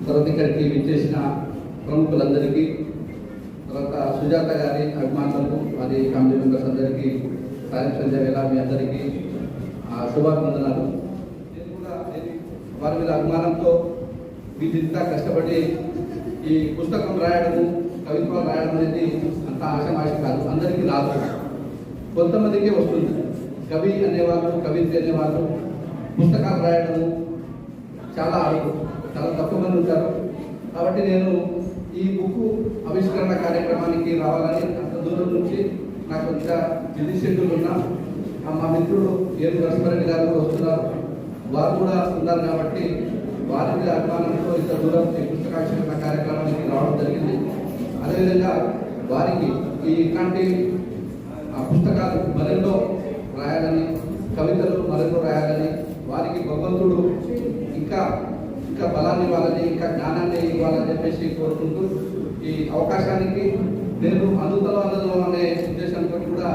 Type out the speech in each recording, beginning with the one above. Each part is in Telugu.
తర్వాత ఇక్కడికి విచ్చేసిన ప్రముఖులందరికీ, తర్వాత సుజాత గారి అభిమానులకు, వారి కమిటీ మెంబర్స్ అందరికీ, సాయం సంజయ్ వేళ మీ అందరికీ శుభాభివందనాలు. నేను కూడా వారి మీద అభిమానంతో వీళ్ళంతా కష్టపడి ఈ పుస్తకం రాయడము, కవిత్వాలు రాయడం అనేది అంత ఆశమాష కాదు, అందరికీ రాదు, కొంతమందికే వస్తుంది. కవి అనేవాళ్ళు, కవిత్వ అనేవాళ్ళు పుస్తకాలు రాయడము చాలా తక్కువ మంది ఉంటారు. కాబట్టి నేను ఈ బుక్ ఆవిష్కరణ కార్యక్రమానికి రావాలని అంత దూరం నుంచి నాకు ఇంకా బిజీ షెడ్యూల్ ఉన్నా మా మిత్రుడు ఏరు నరసింహారెడ్డి గారు కూడా వస్తున్నారు, వారు కూడా ఉన్నారు. కాబట్టి వారి మీద అభిమానంతో ఇంత దూరం ఈ పుస్తకావిష్కరణ కార్యక్రమానికి రావడం జరిగింది. అదేవిధంగా వారికి ఇట్లాంటి పుస్తకాలు మరెన్నో రాయాలని, కవితలు మరెన్నో రాయాలని, వారికి భగవంతుడు ఇంకా బలాన్ని ఇవ్వాలని, ఇంకా జ్ఞానాన్ని ఇవ్వాలని చెప్పేసి కోరుకుంటూ ఈ అవకాశానికి నేను అందుతాను అనే ఉద్దేశంతో కూడా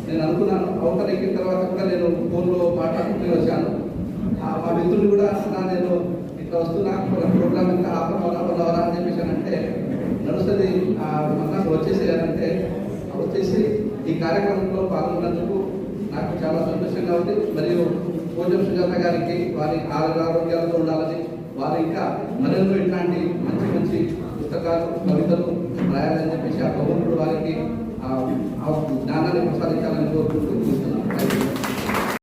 నేను అనుకున్నాను. అవతల ఎక్కిన తర్వాత కూడా నేను ఫోన్లో మాట్లాడుతూ వచ్చాను. మా మిత్రులు కూడా నేను ఇట్లా వస్తున్నా, ప్రోగ్రామ్ ఇంకా ఆపవరా అని చెప్పేసి అంటే నడుస్తుంది నాకు వచ్చేసేయాలంటే వచ్చేసి ఈ కార్యక్రమంలో పాల్గొన్నందుకు నాకు చాలా సంతోషంగా ఉంది. మరియు పూజం సుజాత గారికి వారి ఆరోగ్యాలతో ఉండాలని, వారు ఇంకా మరెన్నో ఇట్లాంటి మంచి మంచి పుస్తకాలు, కవితలు రాయాలని చెప్పేసి ఆ భగవంతుడు వారికి జ్ఞానాన్ని ప్రసాదించాలని కోరుకుంటూ చూస్తున్నాను.